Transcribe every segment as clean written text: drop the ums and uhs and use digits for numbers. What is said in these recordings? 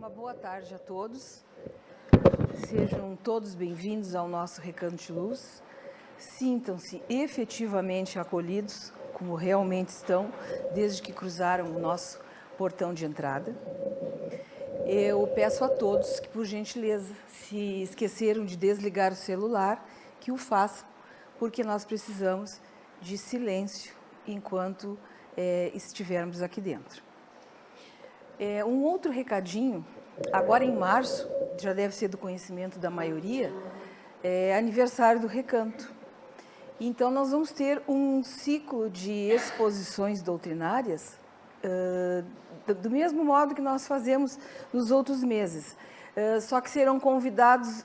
Uma boa tarde a todos. Sejam todos bem-vindos ao nosso Recanto de Luz. Sintam-se efetivamente acolhidos, como realmente estão, desde que cruzaram o nosso portão de entrada. Eu peço a todos que, por gentileza, se esqueceram de desligar o celular, que o façam, porque nós precisamos de silêncio enquanto estivermos aqui dentro. Um outro recadinho, agora em março, já deve ser do conhecimento da maioria, é aniversário do Recanto. Então, nós vamos ter um ciclo de exposições doutrinárias, do mesmo modo que nós fazemos nos outros meses, só que serão convidados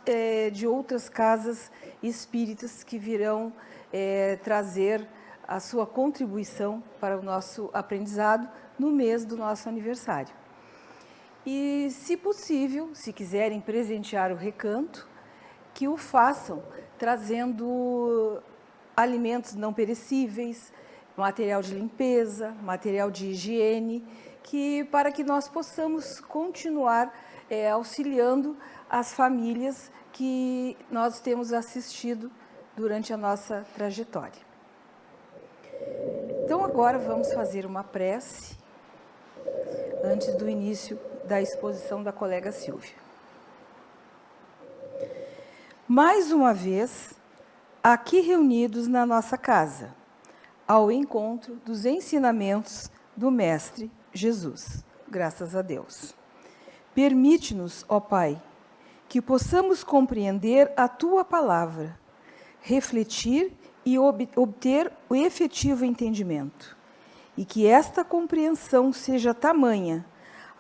de outras casas espíritas que virão trazer a sua contribuição para o nosso aprendizado no mês do nosso aniversário. E, se possível, se quiserem presentear o Recanto, que o façam trazendo alimentos não perecíveis, material de limpeza, material de higiene, para que nós possamos continuar auxiliando as famílias que nós temos assistido durante a nossa trajetória. Então, agora vamos fazer uma prece antes do início da exposição da colega Silvia. Mais uma vez, aqui reunidos na nossa casa, ao encontro dos ensinamentos do Mestre Jesus, graças a Deus. Permite-nos, ó Pai, que possamos compreender a Tua palavra, refletir e obter o efetivo entendimento, e que esta compreensão seja tamanha,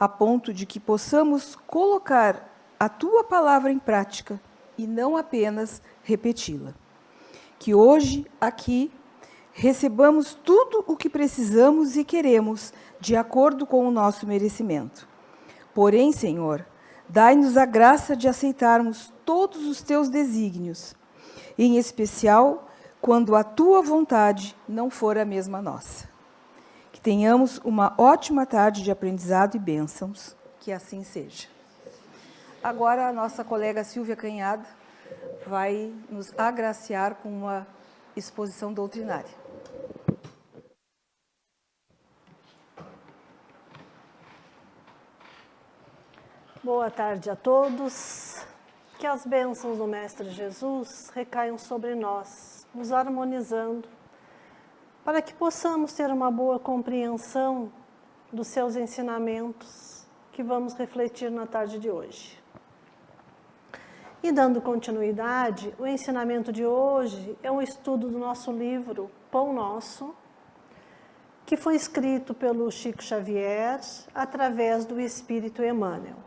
a ponto de que possamos colocar a Tua palavra em prática e não apenas repeti-la. Que hoje, aqui, recebamos tudo o que precisamos e queremos, de acordo com o nosso merecimento. Porém, Senhor, dai-nos a graça de aceitarmos todos os Teus desígnios, em especial quando a Tua vontade não for a mesma nossa. Que tenhamos uma ótima tarde de aprendizado e bênçãos, que assim seja. Agora, a nossa colega Silvia Canhada vai nos agraciar com uma exposição doutrinária. Boa tarde a todos. Que as bênçãos do Mestre Jesus recaiam sobre nós, nos harmonizando, para que possamos ter uma boa compreensão dos seus ensinamentos que vamos refletir na tarde de hoje. E dando continuidade, o ensinamento de hoje é um estudo do nosso livro Pão Nosso, que foi escrito pelo Chico Xavier através do Espírito Emmanuel.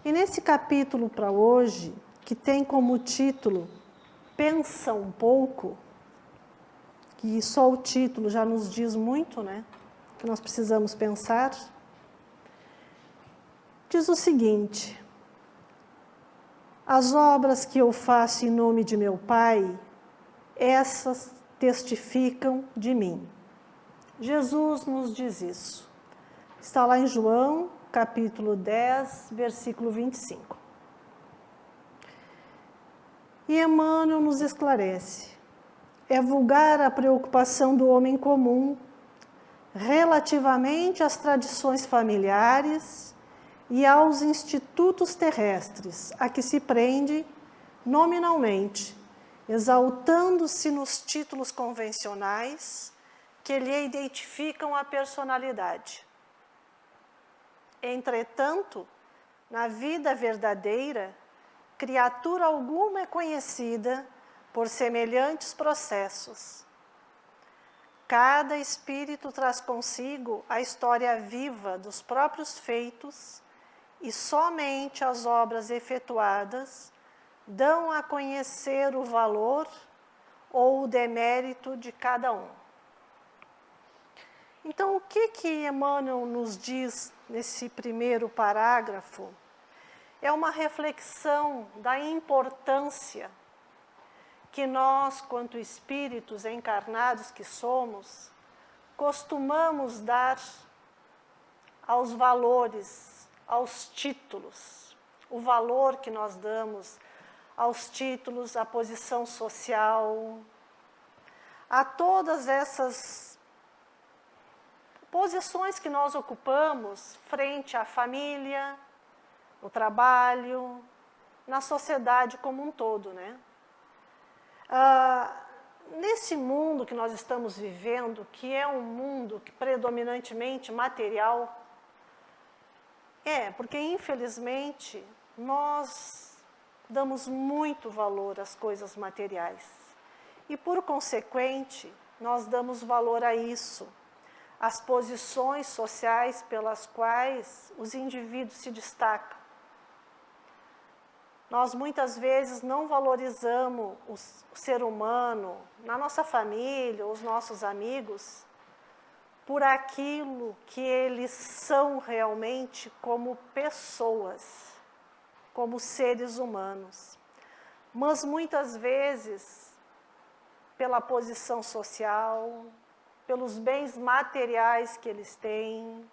E nesse capítulo para hoje, que tem como título Pensa um pouco, que só o título já nos diz muito, né? Que nós precisamos pensar, diz o seguinte: as obras que eu faço em nome de meu Pai, essas testificam de mim. Jesus nos diz isso. Está lá em João, capítulo 10, versículo 25. E Emmanuel nos esclarece: é vulgar a preocupação do homem comum relativamente às tradições familiares e aos institutos terrestres a que se prende nominalmente, exaltando-se nos títulos convencionais que lhe identificam a personalidade. Entretanto, na vida verdadeira, criatura alguma é conhecida por semelhantes processos. Cada espírito traz consigo a história viva dos próprios feitos e somente as obras efetuadas dão a conhecer o valor ou o demérito de cada um. Então, o que Emmanuel nos diz nesse primeiro parágrafo? É uma reflexão da importância que nós, quanto espíritos encarnados que somos, costumamos dar aos valores, aos títulos, o valor que nós damos aos títulos, à posição social, a todas essas posições que nós ocupamos frente à família, no trabalho, na sociedade como um todo, né? Nesse mundo que nós estamos vivendo, que é um mundo predominantemente material, porque infelizmente nós damos muito valor às coisas materiais e, por consequente, nós damos valor a isso, às posições sociais pelas quais os indivíduos se destacam. Nós muitas vezes não valorizamos o ser humano, na nossa família, os nossos amigos, por aquilo que eles são realmente como pessoas, como seres humanos. Mas muitas vezes, pela posição social, pelos bens materiais que eles têm,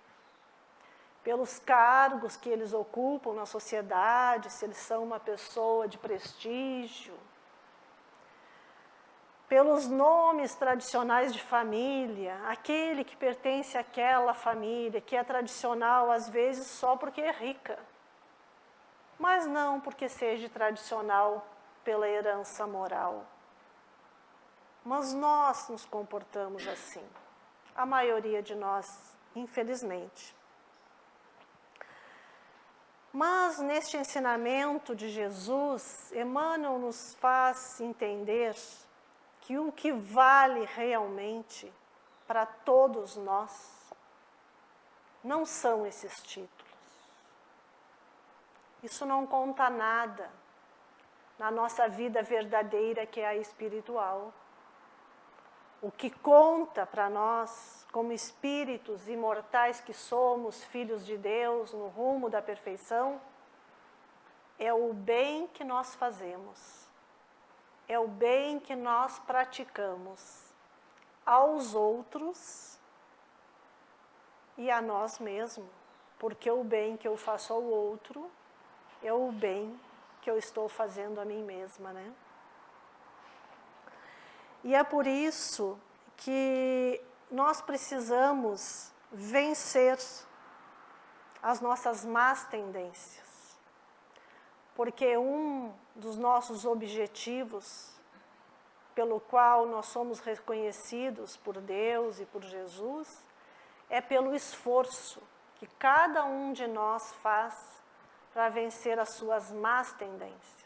pelos cargos que eles ocupam na sociedade, se eles são uma pessoa de prestígio, pelos nomes tradicionais de família, aquele que pertence àquela família, que é tradicional às vezes só porque é rica, mas não porque seja tradicional pela herança moral. Mas nós nos comportamos assim, a maioria de nós, infelizmente. Mas neste ensinamento de Jesus, Emmanuel nos faz entender que o que vale realmente para todos nós não são esses títulos. Isso não conta nada na nossa vida verdadeira, que é a espiritual. O que conta para nós, como espíritos imortais que somos, filhos de Deus, no rumo da perfeição, é o bem que nós fazemos, é o bem que nós praticamos aos outros e a nós mesmos, porque o bem que eu faço ao outro é o bem que eu estou fazendo a mim mesma, né? E é por isso que nós precisamos vencer as nossas más tendências. Porque um dos nossos objetivos, pelo qual nós somos reconhecidos por Deus e por Jesus, é pelo esforço que cada um de nós faz para vencer as suas más tendências.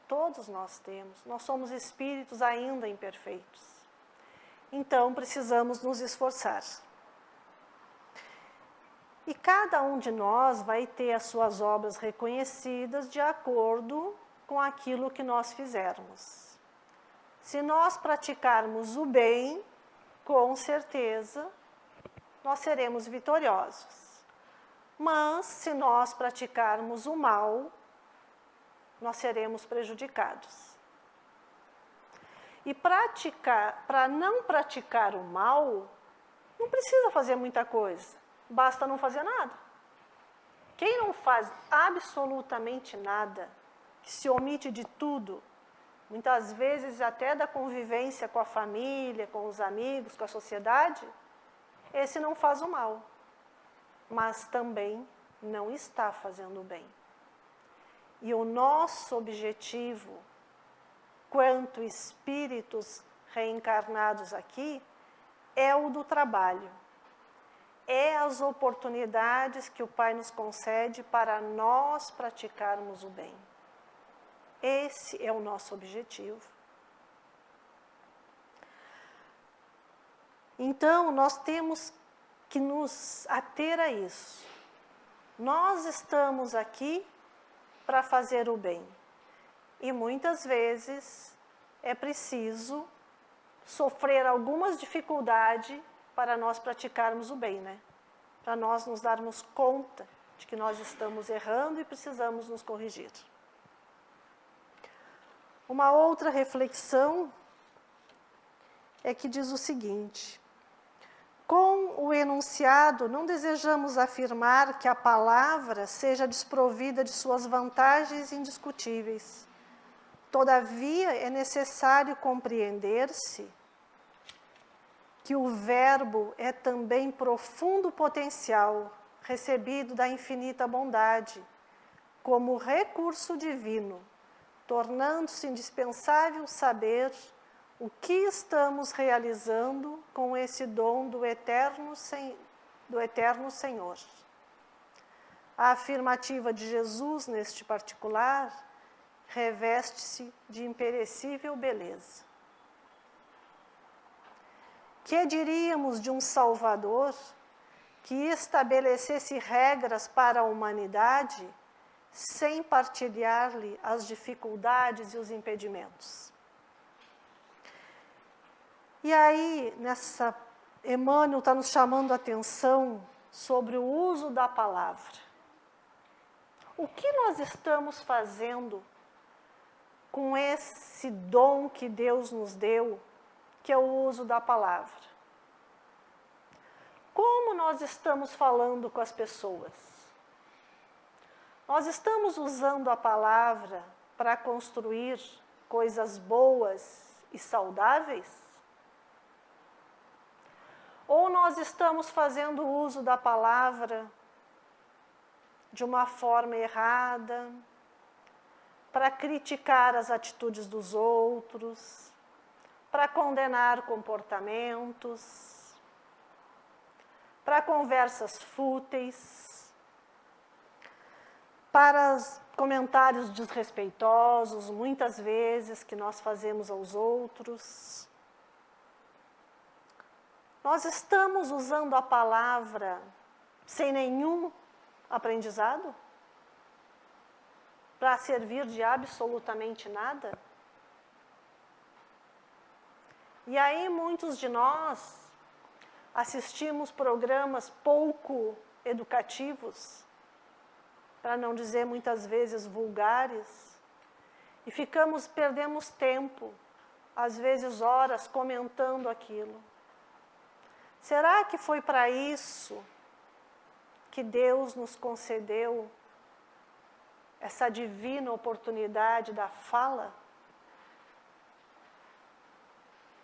Todos nós temos, nós somos espíritos ainda imperfeitos. Então, precisamos nos esforçar. E cada um de nós vai ter as suas obras reconhecidas de acordo com aquilo que nós fizermos. Se nós praticarmos o bem, com certeza, nós seremos vitoriosos. Mas, se nós praticarmos o mal, nós seremos prejudicados. E para não praticar o mal, não precisa fazer muita coisa, basta não fazer nada. Quem não faz absolutamente nada, que se omite de tudo, muitas vezes até da convivência com a família, com os amigos, com a sociedade, esse não faz o mal, mas também não está fazendo o bem. E o nosso objetivo, quanto espíritos reencarnados aqui, é o do trabalho. É as oportunidades que o Pai nos concede para nós praticarmos o bem. Esse é o nosso objetivo. Então, nós temos que nos ater a isso. Nós estamos aqui para fazer o bem. E muitas vezes é preciso sofrer algumas dificuldades para nós praticarmos o bem, né? Para nós nos darmos conta de que nós estamos errando e precisamos nos corrigir. Uma outra reflexão é que diz o seguinte: Com o enunciado, não desejamos afirmar que a palavra seja desprovida de suas vantagens indiscutíveis. Todavia, é necessário compreender-se que o verbo é também profundo potencial, recebido da infinita bondade, como recurso divino, tornando-se indispensável saber o que estamos realizando com esse dom do eterno Senhor. A afirmativa de Jesus, neste particular, reveste-se de imperecível beleza. Que diríamos de um Salvador que estabelecesse regras para a humanidade sem partilhar-lhe as dificuldades e os impedimentos? E aí, Emmanuel está nos chamando a atenção sobre o uso da palavra. O que nós estamos fazendo com esse dom que Deus nos deu, que é o uso da palavra? Como nós estamos falando com as pessoas? Nós estamos usando a palavra para construir coisas boas e saudáveis? Ou nós estamos fazendo uso da palavra de uma forma errada, para criticar as atitudes dos outros, para condenar comportamentos, para conversas fúteis, para comentários desrespeitosos, muitas vezes, que nós fazemos aos outros? Nós estamos usando a palavra sem nenhum aprendizado? Para servir de absolutamente nada? E aí muitos de nós assistimos programas pouco educativos, para não dizer muitas vezes vulgares, e perdemos tempo, às vezes horas, comentando aquilo. Será que foi para isso que Deus nos concedeu essa divina oportunidade da fala?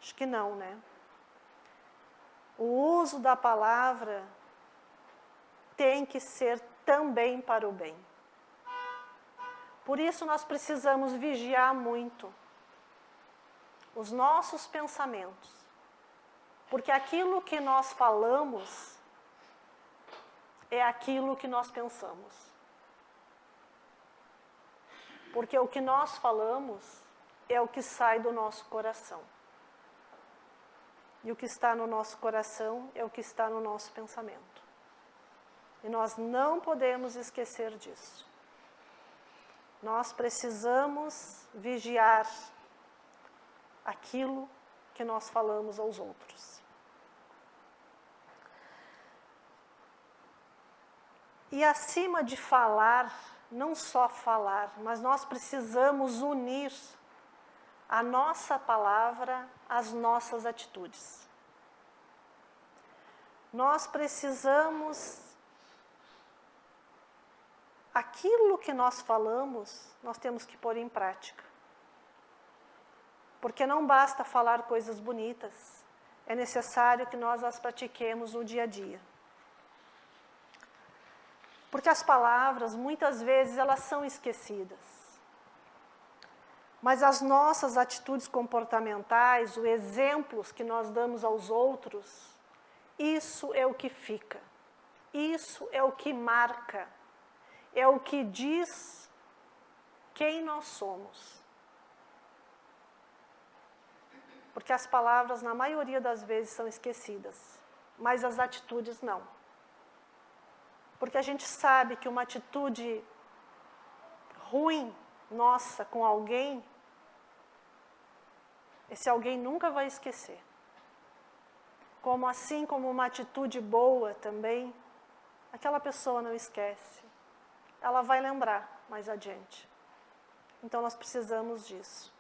Acho que não, né? O uso da palavra tem que ser também para o bem. Por isso nós precisamos vigiar muito os nossos pensamentos. Porque aquilo que nós falamos é aquilo que nós pensamos. Porque o que nós falamos é o que sai do nosso coração. E o que está no nosso coração é o que está no nosso pensamento. E nós não podemos esquecer disso. Nós precisamos vigiar aquilo que nós falamos aos outros. E acima de falar, não só falar, mas nós precisamos unir a nossa palavra às nossas atitudes. Nós precisamos, aquilo que nós falamos, nós temos que pôr em prática. Porque não basta falar coisas bonitas, é necessário que nós as pratiquemos no dia a dia. Porque as palavras, muitas vezes, elas são esquecidas. Mas as nossas atitudes comportamentais, os exemplos que nós damos aos outros, isso é o que fica. Isso é o que marca. É o que diz quem nós somos. Porque as palavras, na maioria das vezes, são esquecidas. Mas as atitudes não. Porque a gente sabe que uma atitude ruim nossa com alguém, esse alguém nunca vai esquecer. Assim como uma atitude boa também, aquela pessoa não esquece. Ela vai lembrar mais adiante. Então nós precisamos disso.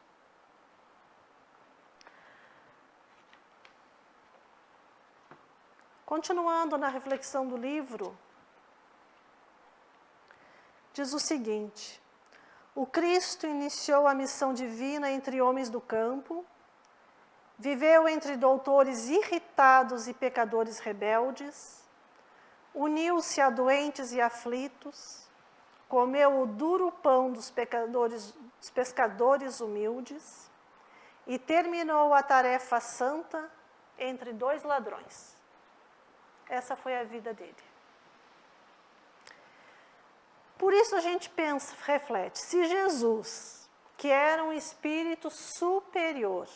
Continuando na reflexão do livro, diz o seguinte: o Cristo iniciou a missão divina entre homens do campo, viveu entre doutores irritados e pecadores rebeldes, uniu-se a doentes e aflitos, comeu o duro pão dos pescadores humildes e terminou a tarefa santa entre 2 ladrões. Essa foi a vida dele. Por isso a gente pensa, reflete, se Jesus, que era um espírito superior,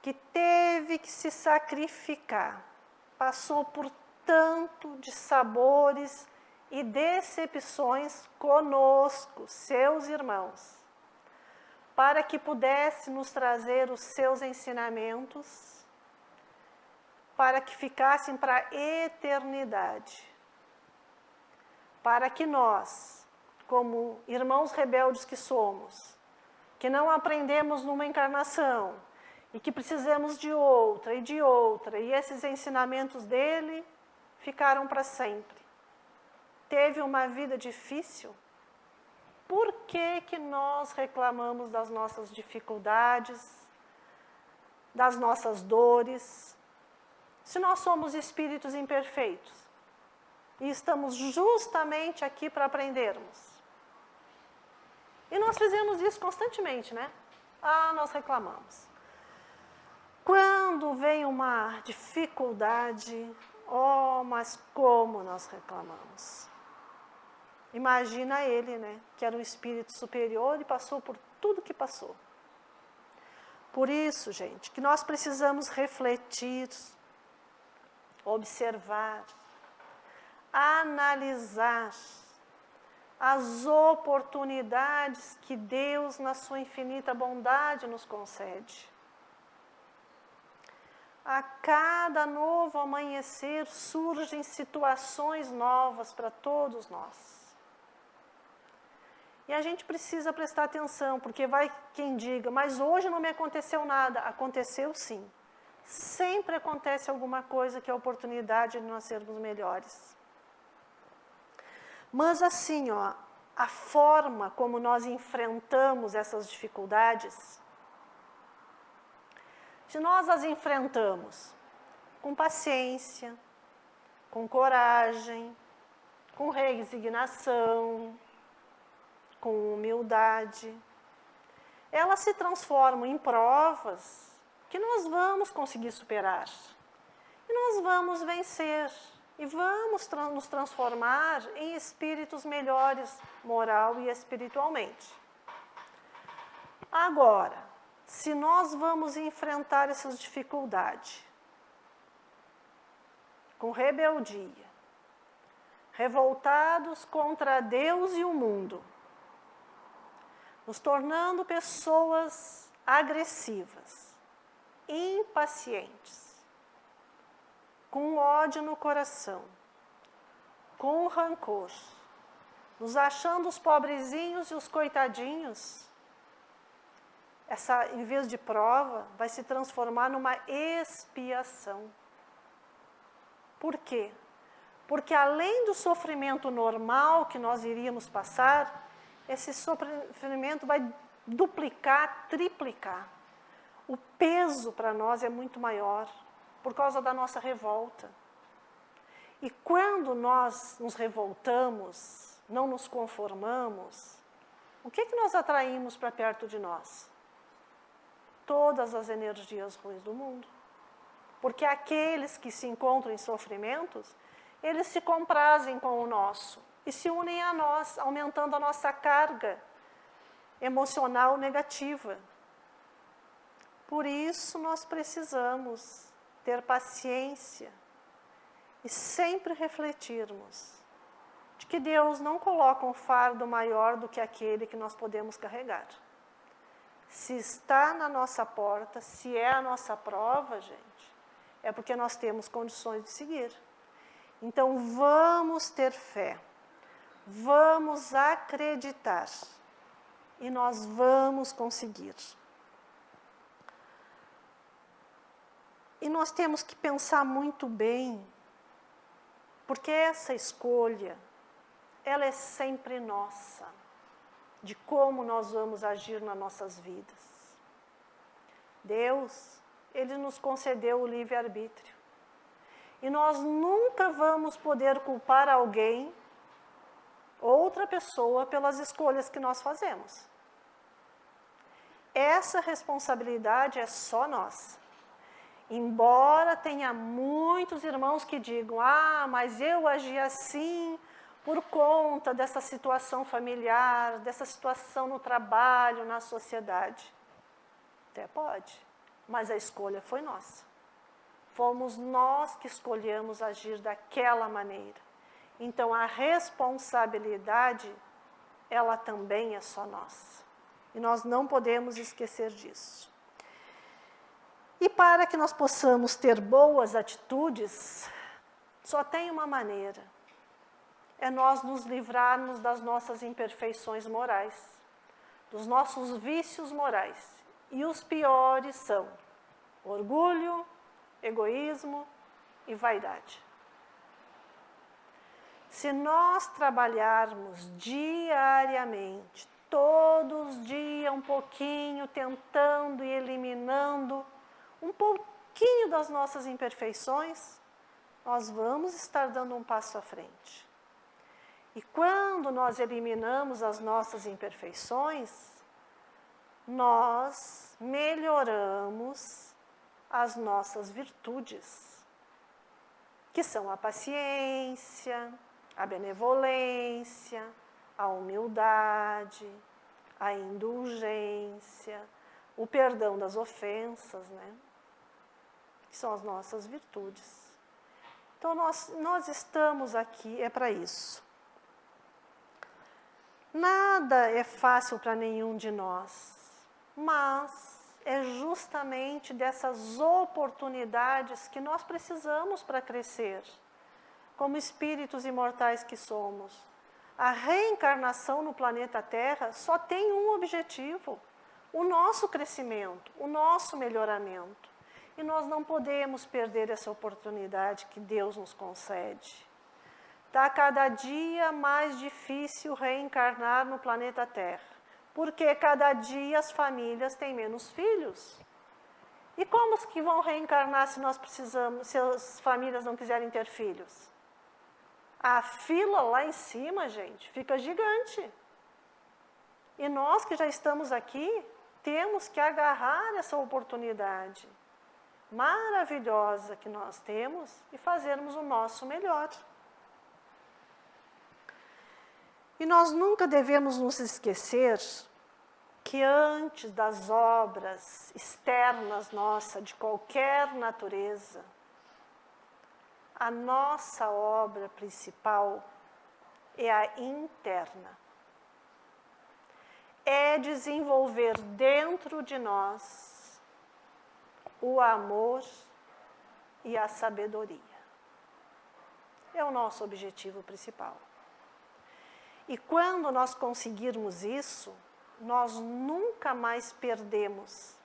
que teve que se sacrificar, passou por tanto de sabores e decepções conosco, seus irmãos, para que pudesse nos trazer os seus ensinamentos, para que ficassem para a eternidade, para que nós, como irmãos rebeldes que somos, que não aprendemos numa encarnação, e que precisamos de outra, e esses ensinamentos dele ficaram para sempre. Teve uma vida difícil? Por que nós reclamamos das nossas dificuldades, das nossas dores, se nós somos espíritos imperfeitos e estamos justamente aqui para aprendermos? E nós fizemos isso constantemente, né? Nós reclamamos. Quando vem uma dificuldade, mas como nós reclamamos? Imagina ele, né? Que era um espírito superior e passou por tudo que passou. Por isso, gente, que nós precisamos refletir, observar, analisar as oportunidades que Deus, na sua infinita bondade, nos concede. A cada novo amanhecer surgem situações novas para todos nós. E a gente precisa prestar atenção, porque vai quem diga, mas hoje não me aconteceu nada. Aconteceu sim. Sempre acontece alguma coisa que é a oportunidade de nós sermos melhores. Mas assim, a forma como nós enfrentamos essas dificuldades, se nós as enfrentamos com paciência, com coragem, com resignação, com humildade, elas se transformam em provas que nós vamos conseguir superar. E nós vamos vencer. E vamos nos transformar em espíritos melhores, moral e espiritualmente. Agora, se nós vamos enfrentar essas dificuldades com rebeldia, revoltados contra Deus e o mundo, nos tornando pessoas agressivas, impacientes, com ódio no coração, com rancor, nos achando os pobrezinhos e os coitadinhos, essa, em vez de prova, vai se transformar numa expiação. Por quê? Porque além do sofrimento normal que nós iríamos passar, esse sofrimento vai duplicar, triplicar. O peso para nós é muito maior, por causa da nossa revolta. E quando nós nos revoltamos, não nos conformamos, o que nós atraímos para perto de nós? Todas as energias ruins do mundo. Porque aqueles que se encontram em sofrimentos, eles se comprazem com o nosso e se unem a nós, aumentando a nossa carga emocional negativa. Por isso nós precisamos ter paciência e sempre refletirmos de que Deus não coloca um fardo maior do que aquele que nós podemos carregar. Se está na nossa porta, se é a nossa prova, gente, é porque nós temos condições de seguir. Então vamos ter fé, vamos acreditar e nós vamos conseguir. E nós temos que pensar muito bem, porque essa escolha, ela é sempre nossa, de como nós vamos agir nas nossas vidas. Deus, Ele nos concedeu o livre-arbítrio. E nós nunca vamos poder culpar alguém, outra pessoa, pelas escolhas que nós fazemos. Essa responsabilidade é só nossa. Embora tenha muitos irmãos que digam, mas eu agi assim por conta dessa situação familiar, dessa situação no trabalho, na sociedade. Até pode, mas a escolha foi nossa. Fomos nós que escolhemos agir daquela maneira. Então, a responsabilidade, ela também é só nossa. E nós não podemos esquecer disso. E para que nós possamos ter boas atitudes, só tem uma maneira. É nós nos livrarmos das nossas imperfeições morais, dos nossos vícios morais. E os piores são orgulho, egoísmo e vaidade. Se nós trabalharmos diariamente, todos os dias um pouquinho, tentando e eliminando um pouquinho das nossas imperfeições, nós vamos estar dando um passo à frente. E quando nós eliminamos as nossas imperfeições, nós melhoramos as nossas virtudes, que são a paciência, a benevolência, a humildade, a indulgência, o perdão das ofensas, né? Que são as nossas virtudes. Então, nós estamos aqui, é para isso. Nada é fácil para nenhum de nós, mas é justamente dessas oportunidades que nós precisamos para crescer, como espíritos imortais que somos. A reencarnação no planeta Terra só tem um objetivo: o nosso crescimento, o nosso melhoramento. E nós não podemos perder essa oportunidade que Deus nos concede. Está cada dia mais difícil reencarnar no planeta Terra, porque cada dia as famílias têm menos filhos. E como que vão reencarnar se nós precisamos, se as famílias não quiserem ter filhos? A fila lá em cima, gente, fica gigante. E nós que já estamos aqui, temos que agarrar essa oportunidade maravilhosa que nós temos e fazermos o nosso melhor. E nós nunca devemos nos esquecer que antes das obras externas nossas, de qualquer natureza, a nossa obra principal é a interna. É desenvolver dentro de nós o amor e a sabedoria. É o nosso objetivo principal. E quando nós conseguirmos isso, nós nunca mais perdemos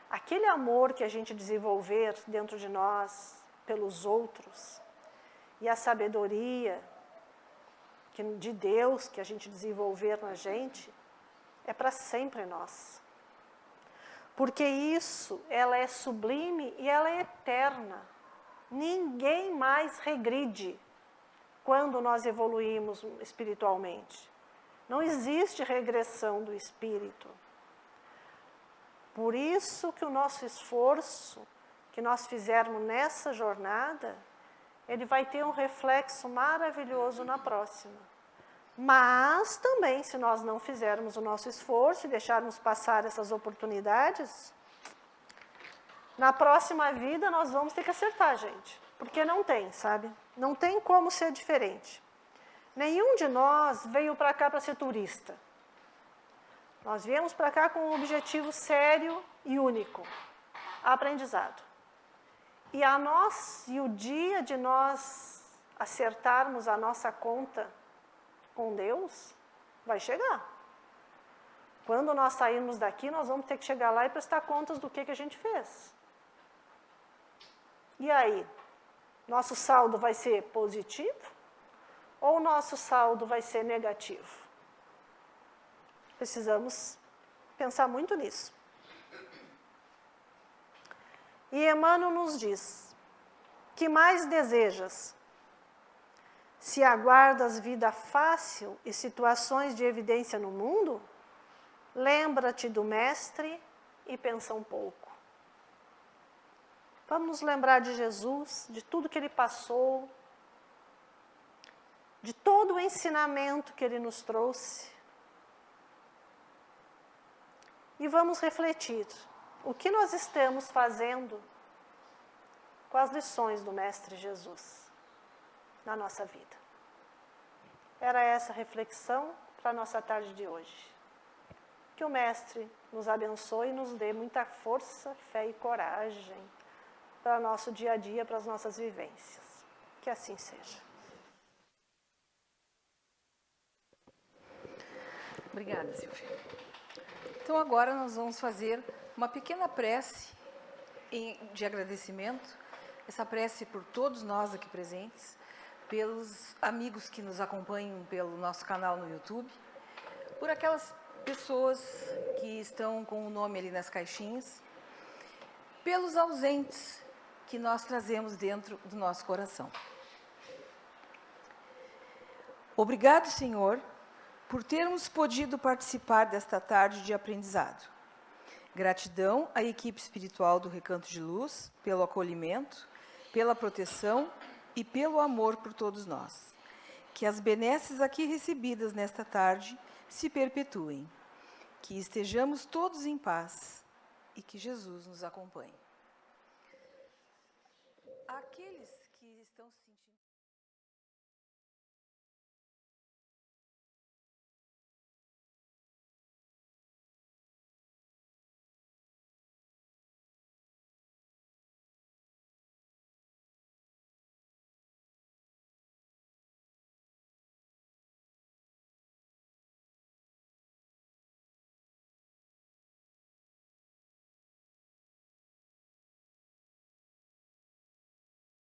aquele amor que a gente desenvolver dentro de nós, pelos outros, e a sabedoria de Deus que a gente desenvolver na gente, é para sempre nossa. Porque isso, ela é sublime e ela é eterna. Ninguém mais regride quando nós evoluímos espiritualmente. Não existe regressão do espírito. Por isso que o nosso esforço que nós fizermos nessa jornada, ele vai ter um reflexo maravilhoso na próxima. Mas também, se nós não fizermos o nosso esforço e deixarmos passar essas oportunidades, na próxima vida nós vamos ter que acertar, gente. Porque não tem, sabe? Não tem como ser diferente. Nenhum de nós veio para cá para ser turista. Nós viemos para cá com um objetivo sério e único: aprendizado. E o dia de nós acertarmos a nossa conta com Deus, vai chegar. Quando nós sairmos daqui, nós vamos ter que chegar lá e prestar contas do que a gente fez. E aí? Nosso saldo vai ser positivo ou nosso saldo vai ser negativo? Precisamos pensar muito nisso. E Emmanuel nos diz: que mais desejas? Se aguardas vida fácil e situações de evidência no mundo, lembra-te do Mestre e pensa um pouco. Vamos nos lembrar de Jesus, de tudo que Ele passou, de todo o ensinamento que Ele nos trouxe. E vamos refletir o que nós estamos fazendo com as lições do Mestre Jesus na nossa vida. Era essa a reflexão para a nossa tarde de hoje. Que o Mestre nos abençoe e nos dê muita força, fé e coragem para o nosso dia a dia, para as nossas vivências. Que assim seja. Obrigada, Silvia. Então agora nós vamos fazer uma pequena prece de agradecimento, essa prece por todos nós aqui presentes, pelos amigos que nos acompanham pelo nosso canal no YouTube, por aquelas pessoas que estão com o nome ali nas caixinhas, pelos ausentes que nós trazemos dentro do nosso coração. Obrigado, Senhor, por termos podido participar desta tarde de aprendizado. Gratidão à equipe espiritual do Recanto de Luz pelo acolhimento, pela proteção e pelo amor por todos nós. Que as benesses aqui recebidas nesta tarde se perpetuem. Que estejamos todos em paz e que Jesus nos acompanhe. Aqueles que estão se sentindo